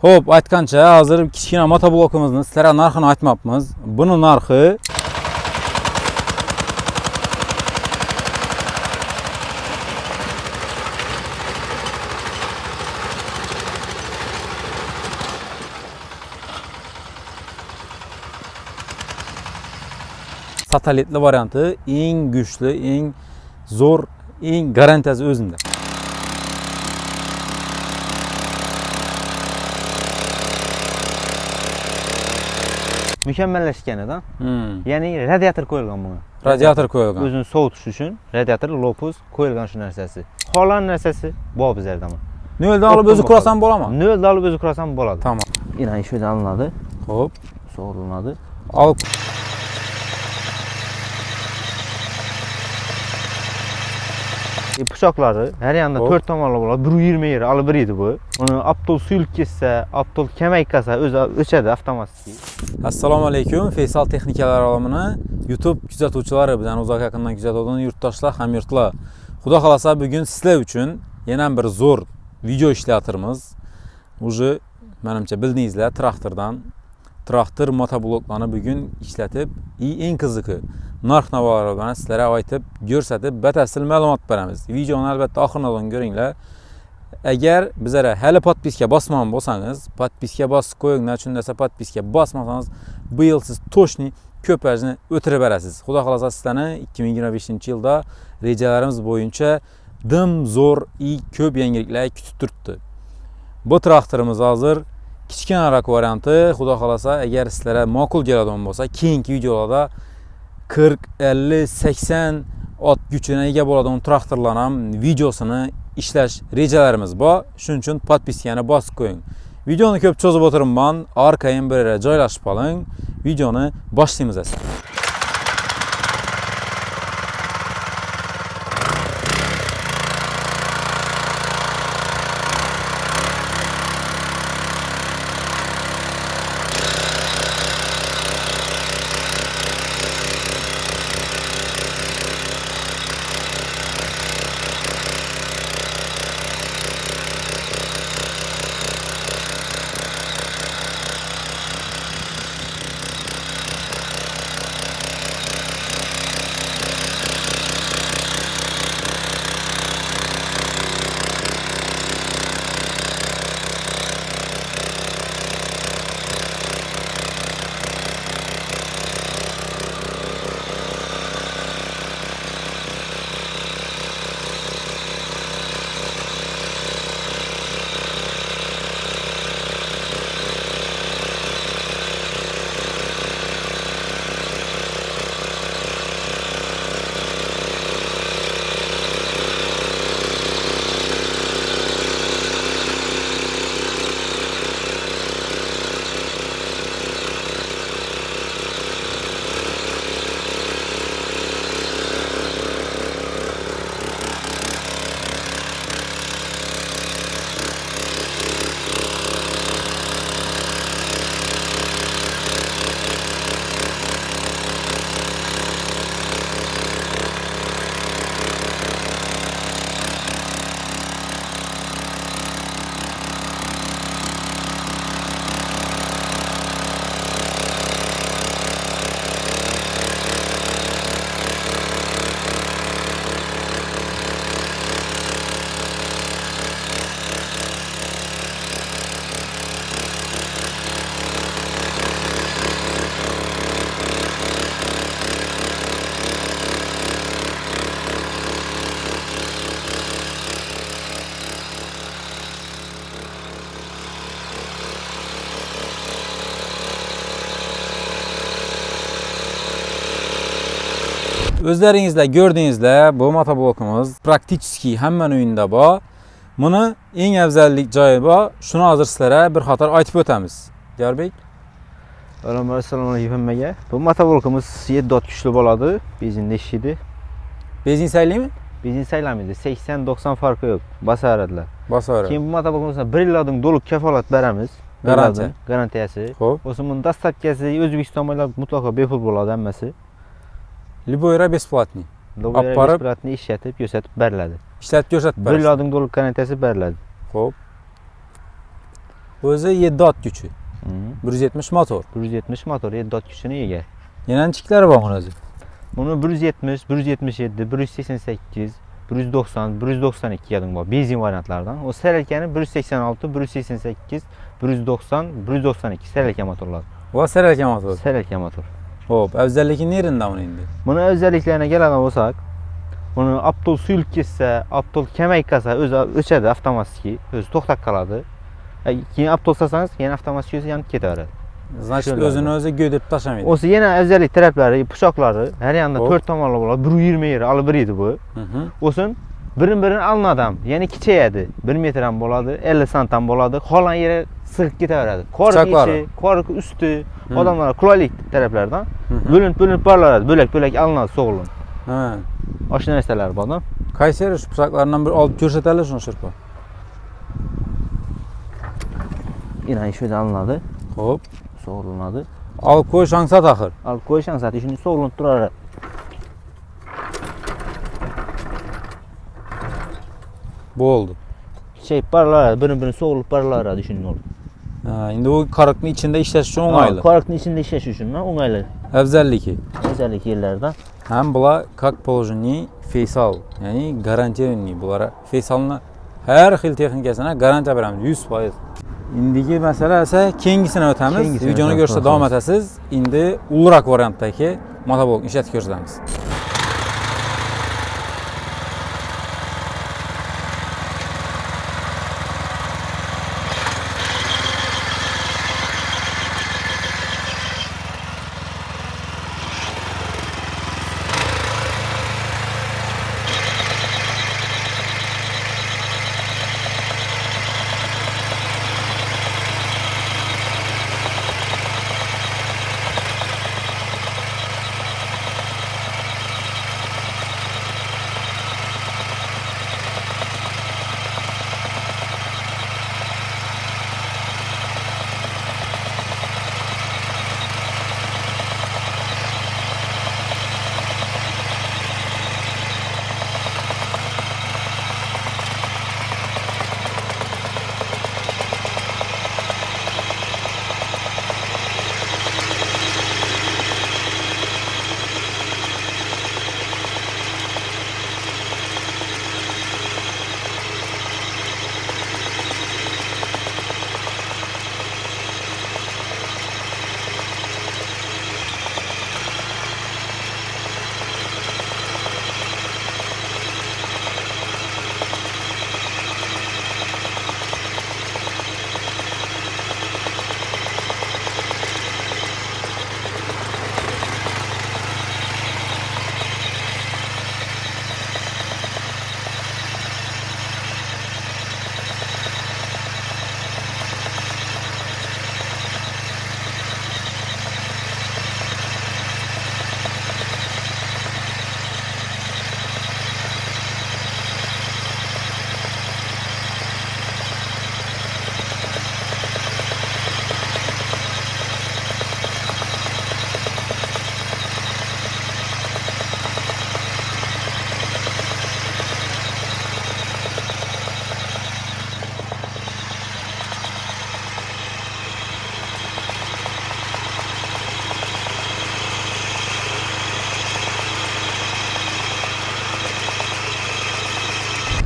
Hop, aytgancha, hozir kichkina motoblokimizni sizlarga narxini aytmoqmiz. Buni narxi satelitli varianti, eng güçlü, eng zo'r, eng garantiyasi o'zimda. Mükemmellashganidan. Ya'ni radiator qo'yilgan bunga. Radiator qo'yilgan. O'zini sovutish uchun radiator lopus qo'yilgan shu narsasi. Qolgan narsasi bor bizlarda. Noldan olib o'zi qurasan bo'ladimi? Noldan olib o'zi qurasan bo'ladi. Tamam. Yine şöyle alınadi. Hop. Soğurulmadı. Alıp Bıçakları her yanda 4 tomonlu bo'ladi. 120 yeri alıp biriydi bu. Onu aptol suyulib ketsa, aptol kemek kasa o'zi o'chadi avtomatik. Assalomu alaykum. Faysal texnikalar olamini YouTube kuzatuvchilari bilan uzoq yaqindan kuzatadigan yurtdoshlar, hamyurtlar. Xudo xolasa bugun sizlar uchun yana bir zo'r video ishlatirmiz. Uje menimcha bildingizlar, traktor motobloklarni bugun ishlatib, eng qiziqi narx-navolar bilan sizlarga aytib, ko'rsatib, batafsil ma'lumot beramiz. Videoni albatta oxiridan ko'ringlar. Agar bizlara hali podpiska bosmagan bo'lsangiz, podpiska bosib qo'ying, chunda podpiska bosmasangiz, bu yil siz to'shni ko'pajni o'tirib berasiz. Xudo xolasa sizlarni 2025-yilda rejalarimiz bo'yicha dim zo'r, ko'p yangiliklar kutib turibdi. Bu traktorimiz hozir kichkinaroq varianti. Xudo xolasa agar sizlarga ma'qul keladigan bo'lsa, keyingi videolarda 40, 50, 80 ot gücüne ega bo'ladigan traktorlar ham videosini ishlash rejalarimiz bor. Shuning uchun podpiskani bosib qo'ying. Videoni ko'p cho'zib o'tiribman, orqayin bir yere joylashib qoling. Videoni boshlaymiz esa. Özlerinizle gördüğünüzde bu motoblokumuz praktiski hemen uyunda bor. Bunu en afzallik joyi bor. Shuni hozir sizlarga bir qator aytib o'tamiz. Diyarbek. Assalomu alaykum hammaga. Bu motoblokumuz 7 ot kuchli bo'ladi. Benzinda ishlaydi. Benzin saylaymi? Benzin saylamaydi. 80-90 farqi yo'q. Basaveradilar. Basaveradi. Keyin bu motoblokumizga 1 yildan to'liq kafolat beramiz. Garantiyasi. Xo'p. O'sinin dastlabkisi O'zbekiston bo'ylab mutlaqo bepul bo'ladi hammasi. Liboyra besplatni. Liboyra besplatni ishlatib, ko'rsatib beriladi. İşletib ko'rsatib beradi. 1 yildan to'liq garantiyasi beriladi. Xo'p. O'zi 7 ot gücü. 170 motor. 170 motor 7 ot gücüne ega. Yana nechiklar bor o'zi? Buni 170, 177, 188, 190, 192 yadım bor. Benzin variantlardan. O Serelka'nın 186, 188, 190, 192 Serelka motorlar. Bu Serelka motor. Serelka motor. Hop, afzalligi nerinde bunu endi? Buni özelliklerine keladigan bo'lsak, buni aptol suyulib ketsa, aptol kamaykasa o'zi o'chadi avtomatik, o'zi to'xtab qoladi. Keyin aptol sasangiz, keyin avtomatik o'zi yonib ketaveradi. Значит, o'zini o'zi gödürüp tashamaydi. O'zi yana özellik taraflari, pichoqlari har yonda Hop. 4 tomonli bo'ladi. 120 yer olib beradi bu. O'sin birin-birini alinadi ham, ya'ni kichayadi. 1 metr ham bo'ladi, 50 sant ham bo'ladi. Qolgan yeri sig'ib ketaveradi. Kork ichi, kork usti, odamlar qulaylik taraflaridan bo'linib boriladi, bo'lak-bo'lak alinadi, so'g'ilib. Ha. Oshna narsalar borda. Qaysi shu pichoqlardan bir olib ko'rsataylik shuni shirpa. Yine şöyle alinadi, Hop. so'g'iladi. Olib qo'yish ansat axir. Olib qo'yishang zati shuni so'g'ilib turadi. Bo'ldi. Kichayib boriladi, birin-birini so'g'ilib boriladi shunday olib. Ha, endi u korokning ichida ishlash uchun o'ng'ayli. Korkning ichida ishlash uchun o'ng'ayli. Afzalligi. Özellik yerlerden. Ham bular как положение Faysal, ya'ni garantiyalangan bular. Faysalni har xil texnikasini garantiya beramiz 100%. Indiki masala esa keyingisini o'tamiz. Videoni ko'rishda davom etasiz. Endi ulug'roq variantdagi motoblokni ishlatib ko'rsatamiz.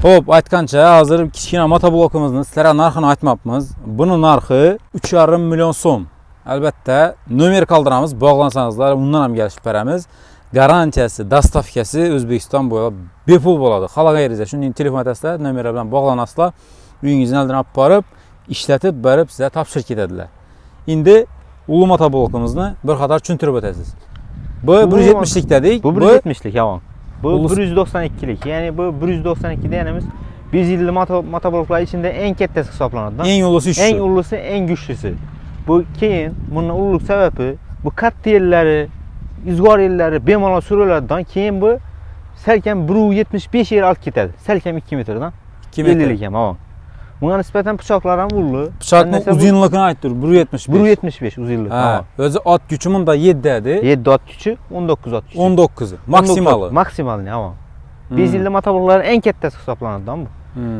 Hop, aytgancha hozir kichkina motoblokimizni sizlarga narxini aytmabmiz. Buni narxi 3,5 million so'm. Albatta, nomer qoldiramiz, bog'lansangizlar, undan ham kelishib beramiz. Garantiyasi, dostavkasi O'zbekiston bo'ylab bepul bo'ladi. Xohlaganingiz shunday telefon etasizlar, nomerlar bilan bog'lanasizlar. Uyingizdan oldin olib borib, ishlatib berib sizga topshirib ketadilar. Endi ulu motoblokimizni bir qator tushuntirib o'tasiz. Bu 170lik dedik. Bu 170lik yaman. Bu 192'lik. Yani bu 192 deyenimiz 150 motobloklar içinde en kattasi hisoblanadi. En ulusi şu. En ulusi, en güçlüsü. Bu keyin bunun ululuk sebebi bu katta yerleri, izgor yerleri bemalol sürüyorlardan keyin bu selkem 1,75 yer alt ketadi. Selkem 2 metrdan 2 metr. 50'lik ham aman. Buna nispeten bıçaklar ham ullu. Bıçakning uzunluğunu aytdir, 1,75. 1,75 uzunluğu. Ha, özü at gücü bunda 7 dedi. 7 at gücü, 19 at gücü. 19'u. Maksimalı. Maksimalı ne ama. 150 motoblokların en kattasi hisoblanadi bu.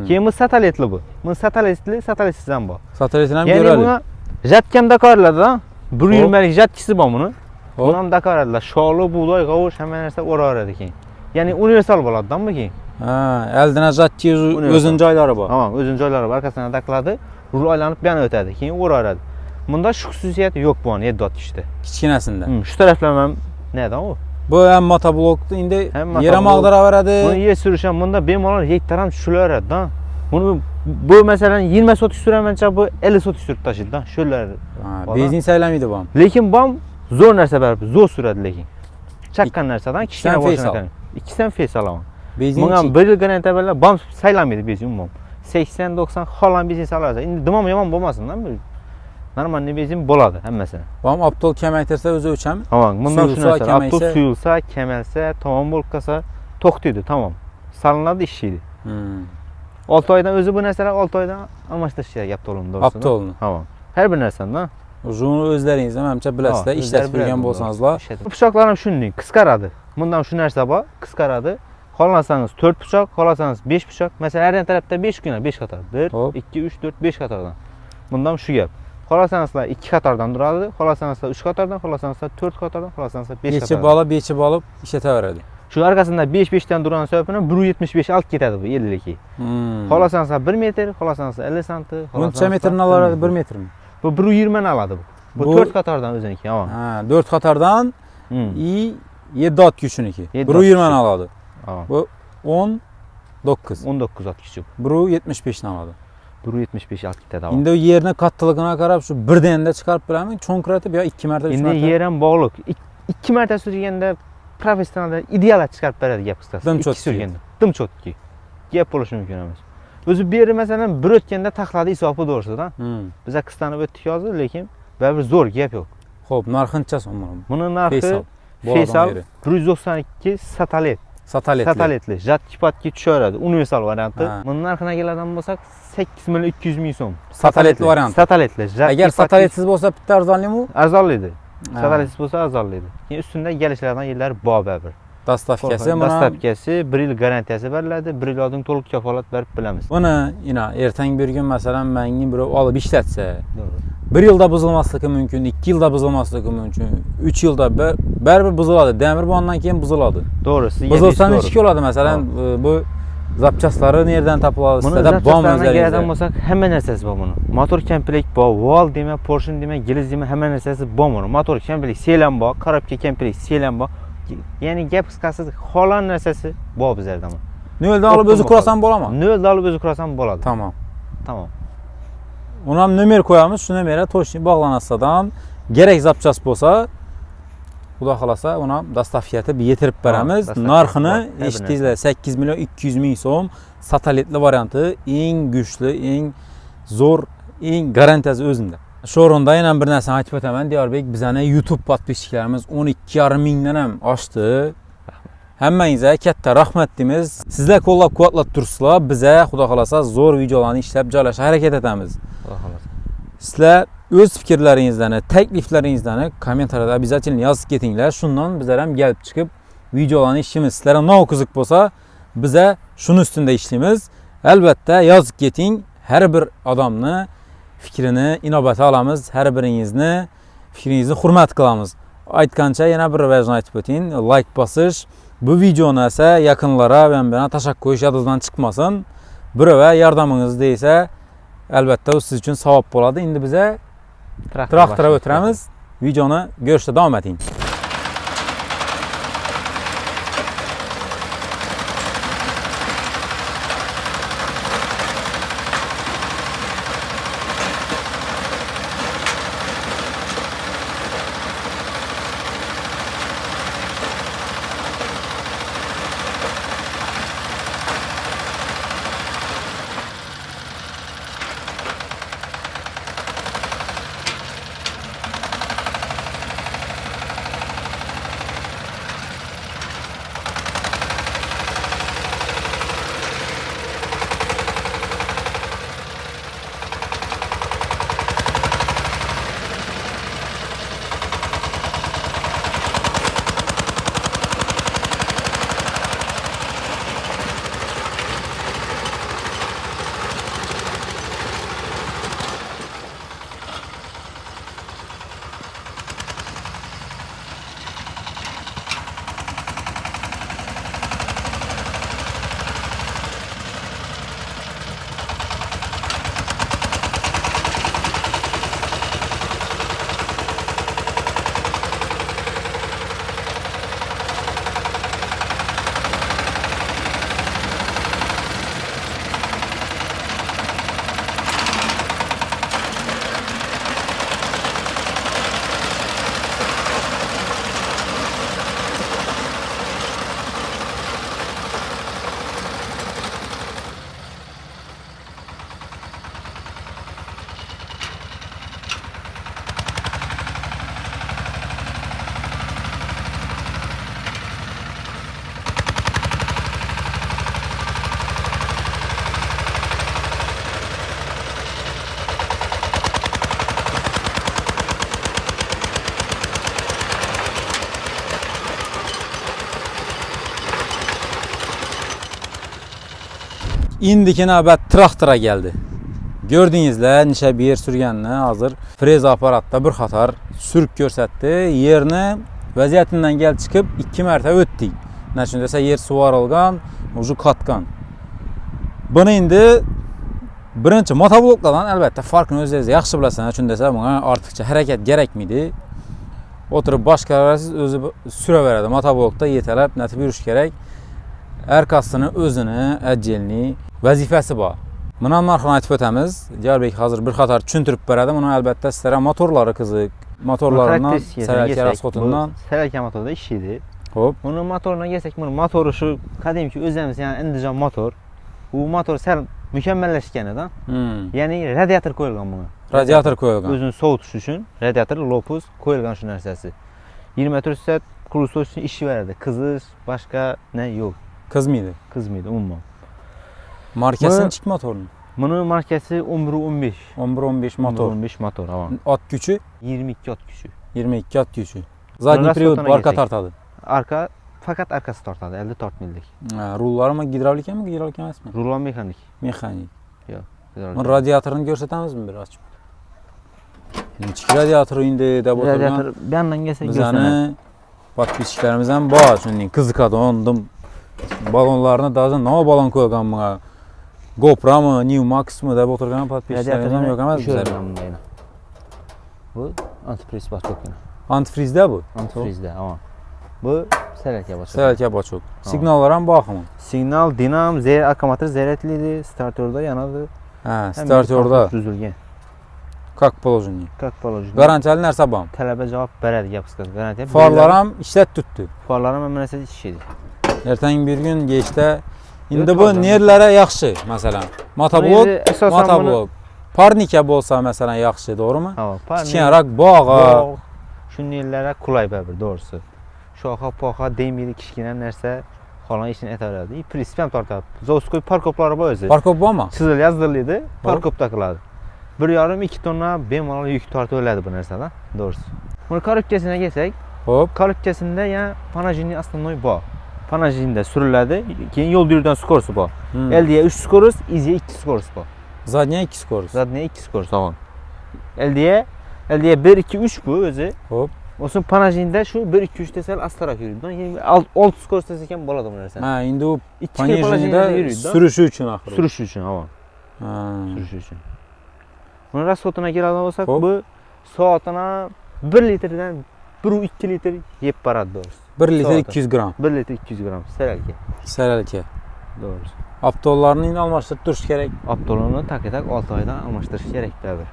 Keyin bu satelitli bu. Bu satelitsiz ham bor. Satelitini ham Ya'ni göreli. buna jatkam dakorlarda 120 lik jatkisi bor buni. Hop. Buni ham dakoradilar. Sho'li, bug'doy, qovush hamma narsa o'raveradi keyin. Ya'ni universal bo'ladi-da bu keyin. Ha, eldine jatki o'zin joylari bor. Tamam, o'zin joylari bor. Arkasidan dakladi, rul aylanib bu yana o'tadi. Keyin o'raveradi. Bunda shu xususiyati yo'q bu 7.3 da. Kichkinasida. Shu taraflar ham neden u? Bu ham motoblokni endi Ham yer ham motoblok. ag'diraveradi. Buni yer surish ham bunda bemalol hektar ham tushilaveradi-da. Buni bu masalan 20 sotik suramancha bu 50 sotik surib tashlaydi-da. Shular. Ha, benzin saylamaydi bu ham. Lekin bu ham zo'r narsa baribir, zo'r suradi lekin. Chaqqan narsadan kichkina Ikkisidan boshlangan. Faysal. Ikkisidan Faysal olaman. Benzin Bunga 1 yil garantiya bilan bom saylamaydi benzin umuman. 80-90 xolan benzin salaversa. Endi dimom yomon bo'lmasin-da. Normal benzin bo'ladi hammasini. Bu ham aptol kamaytirsa o'zi o'chami? Tamam, bundan shu Suyulsa, narsa, kamaysa- avtobus suyulsa, kamalsa, tamom bo'lib qolsa, to'xtaydi, tamom. Salinadi, ishlaydi. 6 oydan o'zi bu narsalar 6 oydan almashtirish kerak avtolni to'g'risi. Aptolni. Tamam. Har bir narsani-da. Uzun o'zlaringiz ham hamcha bilasizlar, ishlatib yurgan bo'lsangizlar. Pichoqlar ham shunday, qisqaradi. Bundan shu narsa bor, qisqaradi. Xohlasangiz 4 pichoq, xohlasangiz 5 pichoq. Masalan, har tarafda 5 kuna, 5 qator. 1, Hop. 2, 3, 4, 5 qatordan. Bundan shu gap. Xohlasangizlar 2 qatordan turadi, xohlasangizlar 3 qatordan, xohlasangizlar 4 qatordan, xohlasangizlar 5 qatordan. Bechi olib ishlataveradi. Shu arkasida 5 dan turgan sababini 1.75 olib ketadi bu 50 ki. Xohlasangizlar 1 metr, xohlasangizlar 50 santi, Buncha metrini oladi, 1 metrmi? Bu 1.20 ni oladi bu. Bu 4 qatordan o'ziniki, ha. Ha, 4 qatordan i 7 ot kuchiniki. 7 1.20 ni oladi. Ha. Bu 19. 19 ot kichik. 1.75 ni oladi. 1.75 olib ketadi. Endi u yerni kattaligini qarab shu birdanda chiqarib bilaman, cho'nqiratib yo 2 marta 3 Endi marta. yer ham bog'liq. 2 marta surganda professional ideal chiqarib beradi gap qisqasi. Dim 2 chotki. surganda. Dim chotki. Gap bo'lishi mumkin emas. O'zi bu yerni masalan bir o'tganda taxladi hisobi to'g'risida. Biz qisqanib o'tdik hozir, lekin baribir zo'r gap yo'q. Xo'p, narxincha so'm. Buni narxi Faysal. Bu Faysal odam yeri. 192 satelit. Satelitli. Jatki-patki tushaveradi. Universal varianti. Ha. Buni narxiga keladigan bo'lsak 8 million 200 ming so'm. Satelitli varianti. Satelitli. Agar satelitsiz bo'lsa bitta arzonlimi? arzonlaydi. Ha. Satelitsiz bo'lsa arzonlaydi. Keyin ustunda kelishlardan yerlar bor baribir. Dastavkasi mana. Dastavkasi 1 yil garantiyasi beriladi. 1 yil oldin to'liq kafolat berib bilamiz. Buni ertangi bir kun masalan menga birov olib ishlatsa, To'g'ri. 1 yilda buzilmasligi mumkin, 2 yilda buzilmasligi mumkin, 3 yilda baribir buziladi. Demir bondan keyin buziladi. To'g'ri, sizga Buzilsa to'g'ri. nechki bo'ladi masalan bu zapchastlari nerdan topiladi? Buni Sizda bormi keladigan o'zlaringizda? bo'lsak, hamma narsasi bor buni. Motor komplekt bor, val dema, portion dema, giliz dema, hamma narsasi bor buni. Motor komplekt selam bor, korobka komplekt selam bor. Ya'ni gap qisqasi xolan narsasi bor bizlarda. Noldan olib o'zi qurasan bo'ladimi? Noldan olib o'zi qurasan bo'ladi. Tamam. Tamam. Uni ham nomer qo'yamiz, shu nomerga to'shni bog'lanasidan kerak zapchas bo'lsa, Xudo xolasa uni ham dastavkatib yetirib beramiz. Narxini eshitdingizlar, 8 million 200 ming so'm. Satelitli varianti eng kuchli, eng zo'r, eng garantiyasi o'zida. Shu o'rinda yana bir narsani aytib o'taman, Diyorbek, bizning YouTube podpischilarimiz 12,5 mingdan ham oshdi. Hammangizga katta rahmat deymiz. Sizlar qo'llab-quvvatlab tursizlar, biza Xudo xolasa zo'r videolarni ishlab joylashga harakat etamiz. Xudo xolasa. Sizlar o'z fikrlaringizni, takliflaringizni kommentariyada обязательно yozib ketinglar. Shundan bizlar ham kelib chiqib videolarni ishlaymiz. Sizlar ham noqiziq bo'lsa, biza shuni ustida ishlaymiz. Albatta yozib keting. Har bir odamni fikrini inobatga olamiz. Har biringizni fikringizni hurmat qilamiz. Aytgancha yana bir ravajni aytib o'ting. Like bosish, bu videoni esa yaqinlara va bilan tashakkur qo'yish yodingizdan chiqmasin. Birova yordamingiz deysa, albatta u siz uchun savob bo'ladi. Endi biza traktorga o'tiramiz. Videoni ko'rishda davom eting. İndiki navbat traktora geldi. Gördüğünüzler neçə bir yer sürgənini hazır freza aparatda bir xatar sürüp görsətdi. Yerini vəziyyətindən gəl çıxıb 2 mərtəbə ötdik. Nəçün desə yer suvarılğan, ucu katqan. Bunu indi birinci motobloklardan əlbəttə farkını özünüz yaxşı biləsən. Nəçün desə buna artıqca hərəkət gərəkmidi. Oturup baş qərarsiz özü sürə verədi. Motoblokda yetələb nətib yürüş gərək. Ərkasını özünü, əcəlini, vəzifəsi var. Buna narxını aytıb ötəmiz. Diyarbək hazır bir xatar çüntürüb verədi. Buna əlbəttə sizlərə motorları qızıq. Motorlarından, sərəkə rasxotundan. Sərəkə motorda işidir. Hop. Bunun motoruna gelsək, bunun motoru şu kadim ki özümüz yani indican motor. Bu motor sel mükemmelleşkenidir. Yani radyator koyulgan buna. Radyator koyulgan. Özünü soğutuş üçün radyator lopuz koyulgan şu nərsəsi. 20 saat kuruluş üçün işi verədi. Kızır, başka ne yok. Kız mıydı? Kız mıydı umma. Markasının çık motorunun. Bunun markası 11-15. 11-15 motor. 11-15 motor tamam. At gücü 22 at gücü. 22 at gücü. Zadni period Rasxotuna arka geçsek. tartadı. Arka fakat arkası tartadı 50 tortmillik. Rulları mı hidravlik mi? Hidravlik emas mı? Rulan mekanik. Mexanik. Yok. Bunun radyatorunu görsətəmiz mi bir açıb? Neçik radyatoru indi də oturgan. Radyator bir yandan gelsek Biz görsənər. hani patpisçilərimizdən bağ üçün kızık ondım. Balonlarını dazın nə balon koyğan buna? GoPro mu, New Max mı da oturgan patpisçilərimizdən yox emas bizlər. Bu antifriz baş çok yine. Antifrizdə bu. Antifrizde ama. Bu sərəkə baş. Sərəkə baçok. Signallara baxın. Signal, dinam, akkumulyator zərətliydi. Startördə yanadı. Hə, startördə. Düzülgən. Как положение. Как положено. Garantiyali нәрsə bam. Tələbə cavab verədi yapıskası. Garantiya. Farlaram işlət tutdu. Farlarım əmənəsə işidir. Ertəyin bir gün geçdə indi Yox, bu farlar. nerlərə yaxşı məsələn. Motoblok, Əsasən motoblok. Parnikə bolsa məsələn yaxşı, doğrumu? Ha, Kiçərak bağa. Şu yerlərə kulay bəbir doğrusu. Şoxa, poxa, demiri, kişkinə nərsə falan işini etərədi. Prinsipən tartar. Zoskoy parkopları bu özü. Parkop bu mu? Çizil yazdırılıydı. Parkop takıladı. 1,5-2 tonna bemalol yük tartı ölədi bu nərsədə. Doğrusu. Bunu karıpkəsinə gelsək, Hop. karıpkəsində yəni panajinin aslında bu. Panajində sürülədi. Keyin yol yürüdən skorsu bu. Eldiyə 3 skorus, iziyə 2 skorus bu. Zadniyə 2 skorus. Zadniyə 2 skorus tamam. Eldiyə 1 2 3 bu özü. Hop. Olsun panajində şu 1 2 3 desəl az tərəf yürüdü. Yəni 6 skorus desəkən boladı bu nəsə. Hə, indi o panajində panajində sürüşü üçün axırı. Sürüşü üçün ama. Hə. Sürüşü üçün. Bunun rasxotuna gələn olsaq Hop. bu saatına 1 litrdən 1-2 litr yeyib baradı doğrusu. 1 litr Saata. 200 qram. 1 litr 200 qram sərəlki. Sərəlkə. Doğrusu. Aptollarını indi almışdırıb duruş gərək. Aptolunu tak 6 ayda almışdırış gərək bəbir.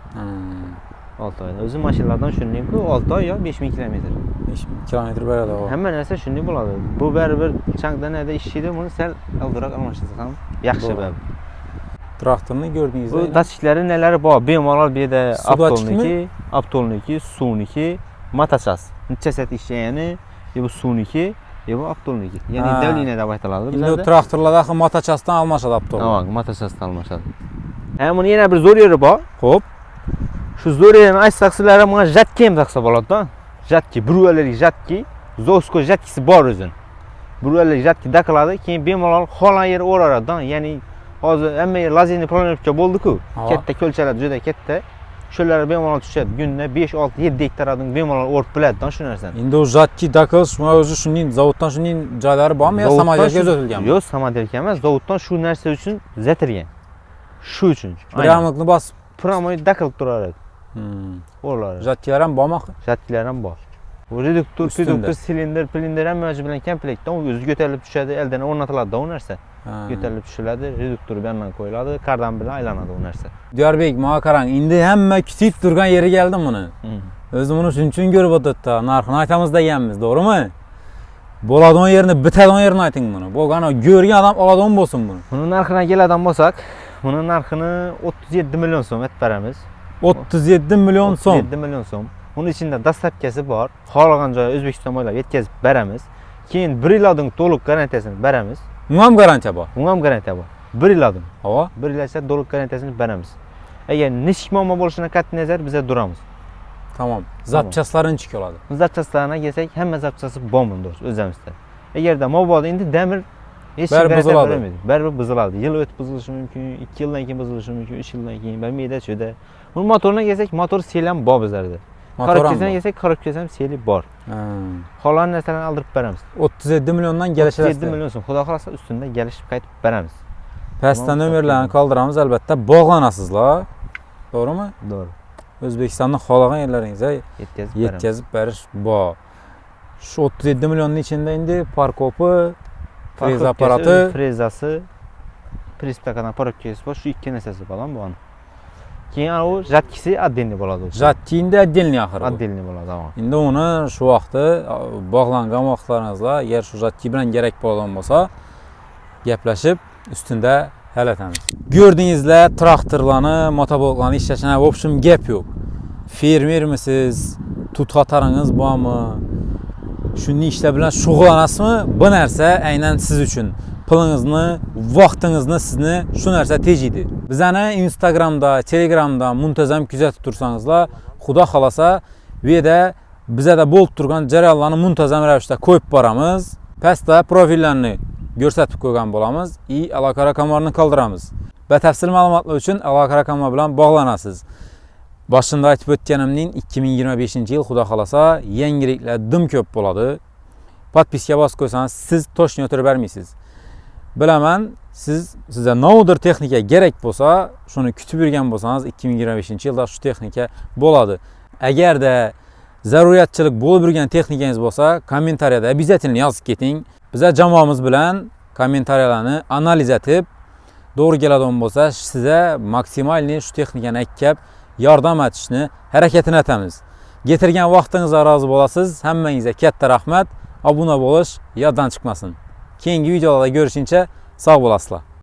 6 ayda. Özü maşınlardan şunlayım ki 6 ay ya 5000 kilometr. 5000 kilometr belə də o. Həmən nəsə şunlayım buladı. Bu bərbər çankda nədə işçiydi bunu sən aldıraq almışdırsan. Yaxşı Doğru. bəbir. Traktorunu gördüyünüzdə. Bu daçiklərin nələri var? Bemalal bir də Su daçikmi? Aptolniki, Suniki, Mataças. Neçəsət işləyəni, bu Suniki, bu Aptolniki. Yəni Ha. dəvliyinə də baytalardı İndi o traktorlarda axı Mataçasdan almışdı Aptol. Tamam, Mataçasdan almışdı. Həm bunun yenə bir zor yeri var. Hop. Şu zor yerin ay saksılara buna jatki mi taksa boladı da? Jatki, brüeleri jatki, Zosko jatkisi var özün. Brüeleri jatki dakıladı ki bemalal xolan yeri oraradı da. Yəni hazır əmmə yer lazini planörükçə boldu ku. Ha. Ketdə kölçələr cüdə ketdə. Şöləri bemalal düşədi. Gündə 5 6 7 hektar adın bemalal ort bilədi da şunərsən. İndi o jatki dakılış mı özü şunun zavoddan şunun cayları var mı ya samadelkə özülgən mi? Yox, samadelkə emas. Zavoddan şu nərsə üçün zətirgən. Şu üçün. Bir yarımlıqını bas. Pramoy dakılıb durarıq. Oralara. Jatkilərən var mı? Jatkilərən var. Bu reduktor, Üstündə. pidoktor, silindir, pilindirən məcbulən komplektdə o özü götürülüb düşədi, əldən oynatıladı da o nərsə. Götürülüb düşülədi, reduktoru bir yandan qoyuladı, kardan bilə aylanadı o nərsə. Diyarbək, mağa qaran, indi həmmə kütüb durğan yeri gəldi bunun. Özü bunu üçün görüb oturdu da, narxını aytamız da gəlmiz, doğru mu? Boladon yerini, bitədon yerini aytın bunu. Bu qana görgən adam aladon bolsun bunu. Bunun narxına gələdən bolsaq, bunun narxını 37 milyon som etbərəmiz. 37 milyon som. 37 milyon som. Bunun içində dastlabkəsi var. Xalqan joya Özbəkistan boylab yetkəzib bərəmiz. Keyin 1 il adın doluq garantiyasını bərəmiz. Bunam garantiya var. Bunam garantiya var. 1 il adın. Hava. 1 il isə doluq garantiyasını bərəmiz. Əgər nişkmama boluşuna qəti nəzər bizə duramız. Tamam. Zapçasların çık oladı. Zapçaslarına gəlsək, həmmə zapçası bombandır özəmizdə. Əgər də mobildə indi dəmir Hech Bari kim buziladi. bermaydi. Baribir buziladi. Yil o'tib buzilishi mumkin, 2 yildan keyin buzilishi mumkin, 3 yildan keyin, bilmaydi cho'da. Bu motorga kelsak, motor sel ham bor bizlarda. Motor ham Korobkasidan bor. kelsak, korobkasi ham seli bor. Xohlagan narsalarni oldirib beramiz. 37 milliondan 7 kelishadi. million so'm. Xudo xolasa ustunda kelishib qaytib beramiz. Pastdan Tamam, nomerlarni qoldiramiz albatta. Bog'lanasizlar. To'g'rimi? To'g'ri. O'zbekistonning xohlagan yerlaringizga Yetkazib beramiz. yetkazib berish bor. Shu 37 millionning ichida endi parkopi, freza apparati, frezasi, prispakadan korobkasi bor. Shu ikki narsasi bilan bu. Keyin u jatkisi отдельный bo'ladi. jatkinda отдельный axir. Отдельный bo'ladi. Endi uni shu vaqtda bog'langan vaqtlaringizda agar shu jatki bilan kerak bo'lgan bo'lsa, gaplashib ustunda hal etamiz. Gördingizlar, traktorlarni, motobollarni ishlashini, в общем, gap yo'q. Fermermisiz, tut xataringiz bormi? Shunday ishlar bilan shug'ullanasizmi? Bu narsa aynan siz uchun. Pulingizni, vaqtingizni sizni shu narsa tejaydi. Bizani Instagramda, Telegramda muntazam kuzatib tursangizlar, Xudo xolasa, bu yerda bizada bo'lib turgan jarayonlarni muntazam ravishda qo'yib boramiz. Pastda profillarni ko'rsatib qo'ygan bo'lamiz. Aloqa raqamlarini qoldiramiz. Batafsil ma'lumotlar uchun aloqa raqamlar bilan bog'lanasiz. Boshida aytib o'tganimning 2025-yil Xudo xolasa yangiliklar dim ko'p bo'ladi. Podpiska bosib qo'ysangiz, siz toshni o'tirib bermaysiz. Bilaman, sizga nodir texnika kerak bo'lsa, shuni kutib yurgan bo'lsangiz, 2025-yilda shu texnika bo'ladi. Agarda zaruriyatchilik bo'lib yurgan texnikangiz bo'lsa, kommentariyada обязательно yozib keting. Bizlar jamoamiz bilan kommentariyalarni analiz etib, to'g'ri keladigan bo'lsa, sizga maksimalni shu texnikani akkab yordam etishni harakatini etamiz. Getirgan vaqtingizga rozi bo'lasiz. Hammangizga katta rahmat. Obuna bo'lish yoddan chiqmasin. Keyingi videolarda görüşünce sağ olasizlar.